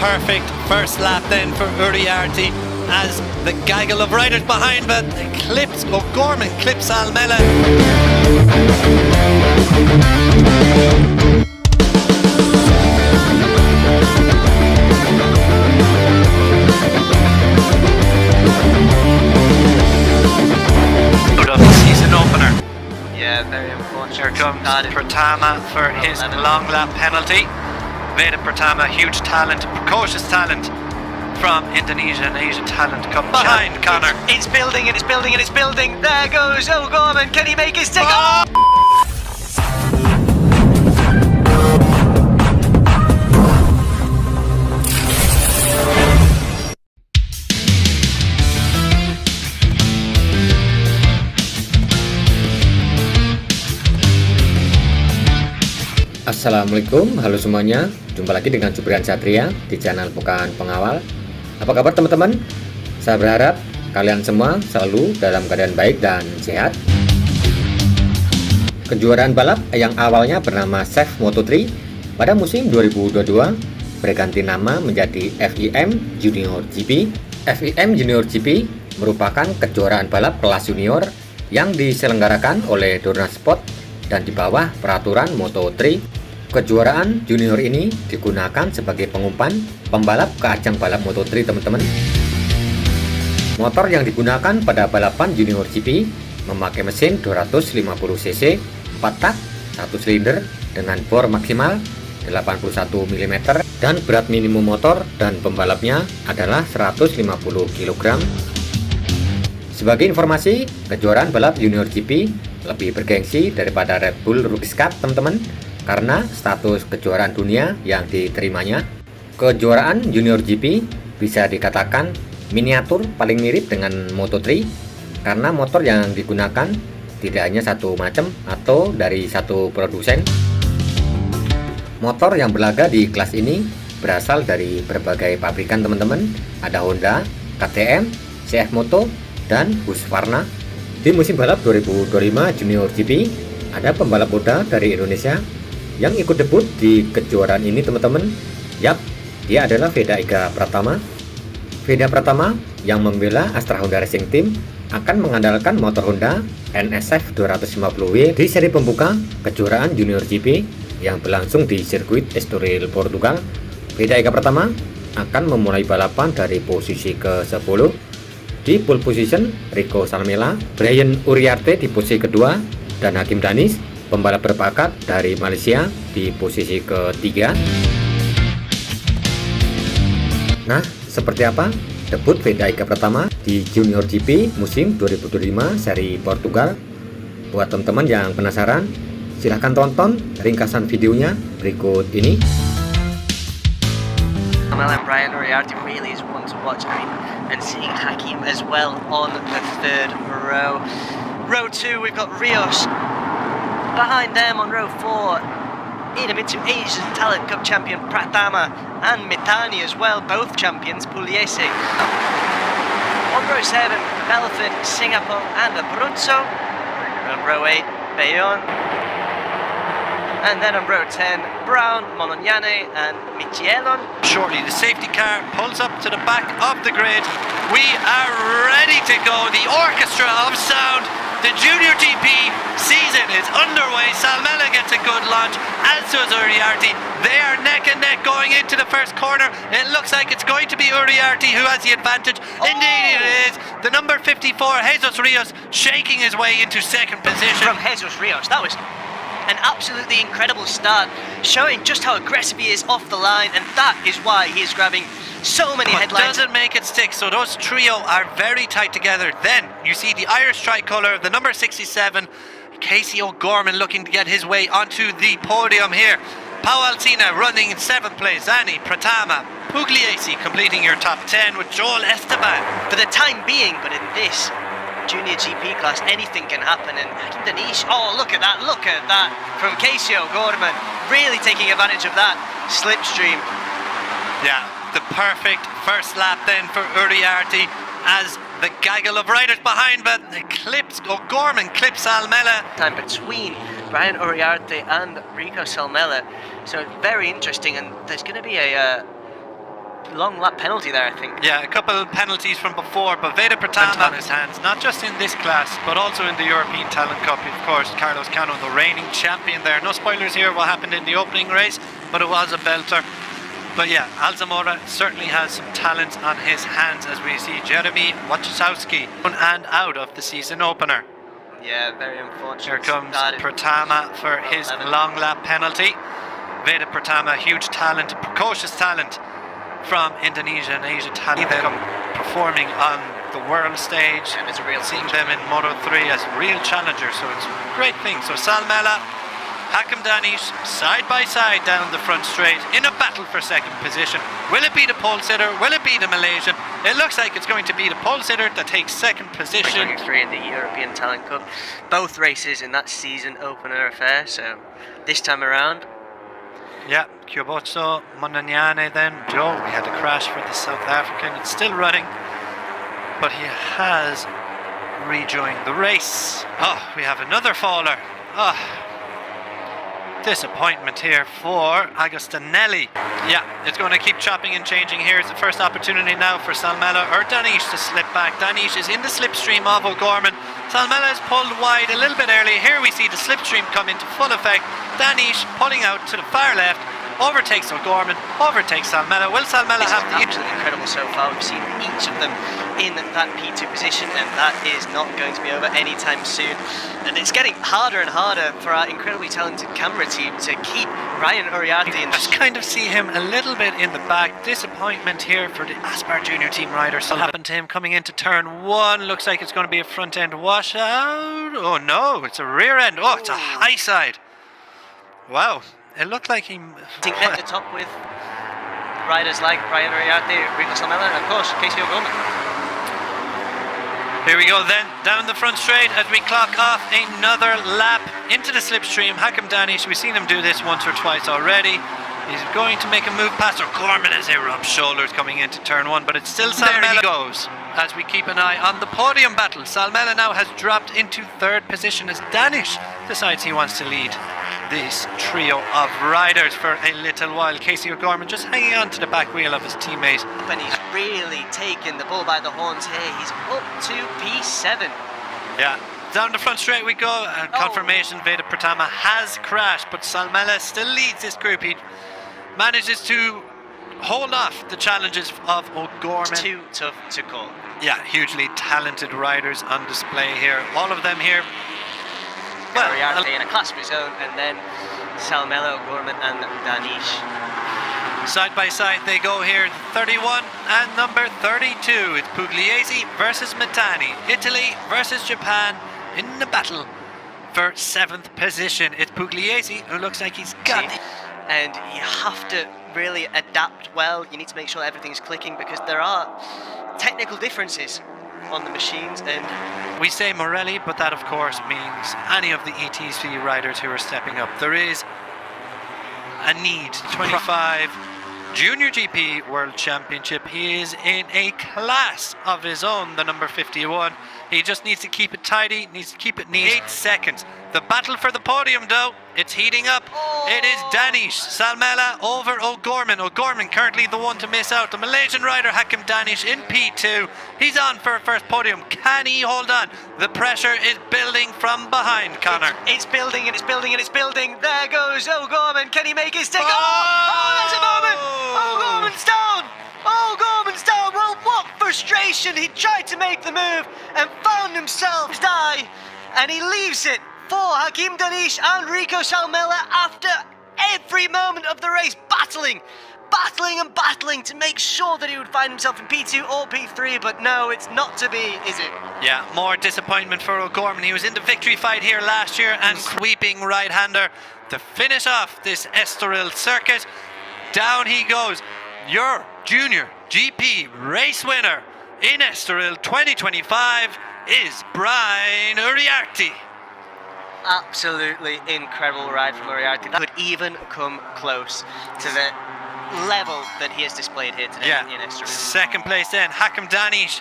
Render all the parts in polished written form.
perfect first lap then for Uriarte as the gaggle of riders behind, but clips O'Gorman, clips Almela. Season opener. Yeah, very important. Here comes Pratama for his long lap penalty. Veda Pratama, huge talent, precocious talent from Indonesia and Asian talent come behind Connor. It's building and it's building and it's building. There goes O'Gorman. Can he make his stick? Oh! Assalamualaikum, halo semuanya. Jumpa lagi dengan Jubrian Satria di channel Bukan Pengawal. Apa kabar teman-teman? Saya berharap kalian semua selalu dalam keadaan baik dan sehat. Kejuaraan balap yang awalnya bernama Chef Moto3 pada musim 2022 berganti nama menjadi FIM Junior GP. FIM Junior GP merupakan kejuaraan balap kelas junior yang diselenggarakan oleh Dorna Sport dan di bawah peraturan Moto3. Kejuaraan junior ini digunakan sebagai pengumpan pembalap ke ajang balap Moto3 teman-teman. Motor yang digunakan pada balapan junior GP memakai mesin 250cc 4 tak 1 silinder dengan bor maksimal 81 mm dan berat minimum motor dan pembalapnya adalah 150 kg. Sebagai informasi, kejuaraan balap junior GP lebih bergengsi daripada Red Bull Rookies Cup teman-teman, karena status kejuaraan dunia yang diterimanya. Kejuaraan junior GP bisa dikatakan miniatur paling mirip dengan Moto3 karena motor yang digunakan tidak hanya satu macam atau dari satu produsen. Motor yang berlaga di kelas ini berasal dari berbagai pabrikan teman-teman. Ada Honda, KTM, CF Moto, dan Husqvarna. Di musim balap 2025 Junior GP ada pembalap muda dari Indonesia yang ikut debut di kejuaraan ini teman-teman. Yap, dia adalah Veda Pratama. Veda Pratama yang membela Astra Honda Racing Team akan mengandalkan motor Honda NSF 250W di seri pembuka kejuaraan Junior GP yang berlangsung di sirkuit Estoril, Portugal. Veda Pratama akan memulai balapan dari posisi ke-10. Di pole position, Rico Salmela, Brian Uriarte di posisi kedua, dan Hakim Danis, pembalap berbakat dari Malaysia, di posisi ketiga. Nah, seperti apa debut Veda Pratama di Junior GP musim 2025 seri Portugal? Buat teman-teman yang penasaran, silahkan tonton ringkasan videonya berikut ini. And Brian Uriarte really is one to watch. And seeing Hakim as well on the third row. Row 2, we've got Rios. Behind them on row 4, in a mid to Asian Talent Cup champion Pratama and Mitani as well, both champions Pugliese. On row 7, Belford, Singapore and Abruzzo. On row 8, Bayonne. And then on row 10, Brown, Molognane and Michelon. Shortly the safety car pulls up to the back of the grid. We are ready to go. The orchestra of sound. The Junior GP season is underway. Salmela gets a good launch, as does Uriarte. They are neck and neck going into the first corner. It looks like it's going to be Uriarte who has the advantage. Oh! Indeed it is. The number 54, Jesus Rios, shaking his way into second position. From Jesus Rios, that was an absolutely incredible start, showing just how aggressive he is off the line, and that is why he is grabbing so many headlines. Doesn't make it stick, so those trio are very tight together. Then you see the Irish tricolour of the number 67, Casey O'Gorman, looking to get his way onto the podium here. Pau Alsina running in 7th place, Zani, Pratama, Pugliese completing your top 10 with Joel Esteban. For the time being, but in this Junior GP class, anything can happen. And Hakim Danis, oh look at that from Casey O'Gorman, really taking advantage of that slipstream. Yeah, the perfect first lap then for Uriarte as the gaggle of riders behind, but O'Gorman clips Salmela. Time between Brian Uriarte and Rico Salmela, so very interesting. And there's going to be a long lap penalty there, I think. Yeah, a couple of penalties from before, but Veda Pratama on his hands, not just in this class, but also in the European Talent Cup. Of course, Carlos Cano, the reigning champion there. No spoilers here what happened in the opening race, but it was a belter. But yeah, Alzamora certainly has some talent on his hands as we see Jeremy Wachowski and out of the season opener. Yeah, very unfortunate. Here comes Pratama for his 11. long lap penalty. Veda Pratama, huge talent, precocious talent from Indonesia and Asia talent. Them performing on the world stage, and it's a real seeing them in Moto3 as real challengers, so it's a great thing. So Salmela, Hakim Danish side by side down the front straight in a battle for second position. Will it be the pole sitter? Will it be the Malaysian? It looks like it's going to be the pole sitter that takes second position. 23 in the European Talent Cup. Both races in that season opener affair, so this time around. Yeah, Kyobotso, Monanyane then. Joe, we had a crash for the South African. It's still running, but he has rejoined the race. Oh, we have another faller. Oh, disappointment here for Agostinelli. Yeah, it's going to keep chopping and changing here. It's the first opportunity now for Salmela or Danish to slip back. Danish is in the slipstream of O'Gorman. Salmela is pulled wide a little bit early. Here we see the slipstream come into full effect. Danish pulling out to the far left, overtakes O'Gorman, overtakes Salmela. Will Salmela have the... Absolutely incredible so far. We've seen each of them in that P2 position, and that is not going to be over anytime soon. And it's getting harder and harder for our incredibly talented camera team to keep Ryan Uriarte in. Just kind of see him a little bit in the back. Disappointment here for the Aspar Junior team rider. So happened to him coming into turn one. Looks like it's going to be a front end washout. Oh no, it's a rear end. Oh, it's a high side. Wow, it looked like he... At the top with riders like Ryan Uriarte, Rico Salmela, and of course Casey O'Gorman. Here we go then, down the front straight as we clock off another lap into the slipstream. Hakim Danish, we've seen him do this once or twice already. He's going to make a move past O'Gorman as they rub shoulders coming into turn one, but it's still Salmela. There he goes as we keep an eye on the podium battle. Salmela now has dropped into third position as Danish decides he wants to lead this trio of riders for a little while. Casey O'Gorman just hanging on to the back wheel of his teammate. And he's really taken the bull by the horns here. He's up to P7. Yeah, down the front straight we go. Confirmation Veda Pratama has crashed, but Salmela still leads this group. He manages to hold off the challenges of O'Gorman. Too tough to call. Yeah, hugely talented riders on display here. All of them here. Well, Uriarte in a class of his own, and then Salmela, O'Gorman and Danish. Side by side they go here, 31 and number 32. It's Pugliese versus Matani. Italy versus Japan in the battle for 7th position. It's Pugliese who looks like he's got it. And you have to really adapt well. You need to make sure everything's clicking because there are technical differences on the machines, and we say Morelli, but that of course means any of the ETC riders who are stepping up. There is a need. 25 Junior GP World Championship. He is in a class of his own, the number 51. He just needs to keep it tidy, needs to keep it neat. 8 seconds. The battle for the podium though, it's heating up. It is Danish, Salmela over O'Gorman. O'Gorman currently the one to miss out. The Malaysian rider Hakim Danish in P2. He's on for a first podium. Can he hold on? The pressure is building from behind, Connor. It's building and it's building and it's building. There goes O'Gorman. Can he make his stick? Oh, there's a moment. O'Gorman's down. O'Gorman's down. Well, what frustration. He tried to make the move and found himself die. And he leaves it for Hakim Danish and Rico Salmela after every moment of the race, battling and battling to make sure that he would find himself in P2 or P3, but no, it's not to be, is it? Yeah, more disappointment for O'Gorman. He was in the victory fight here last year and sweeping right-hander to finish off this Estoril circuit. Down he goes. Your Junior GP race winner in Estoril 2025 is Brian Uriarte. Absolutely incredible ride from Uriarte. That could even come close to the level that he has displayed here today in Estoril. Second place then, Hakim Danish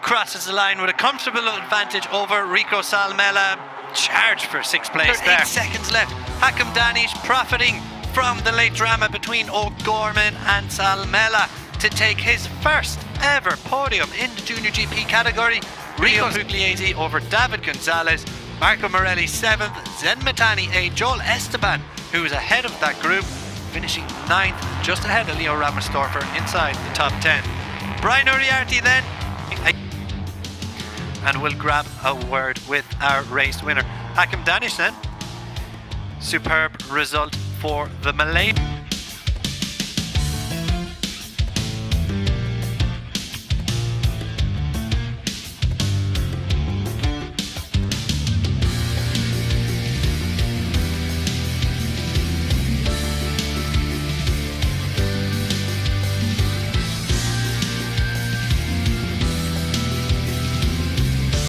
crosses the line with a comfortable advantage over Rico Salmela. Charged for 6th place there. 8 seconds left. Hakim Danish profiting from the late drama between O'Gorman and Salmela. to take his first ever podium in the Junior GP category. Rio Pugliese over David Gonzalez, Marco Morelli 7th, Zen Matani 8th, Joel Esteban, who is ahead of that group, finishing 9th, just ahead of Leo Ramersdorfer inside the top 10. Brian Uriarte then, and we'll grab a word with our race winner. Hakim Danish then, superb result for the Malaysian.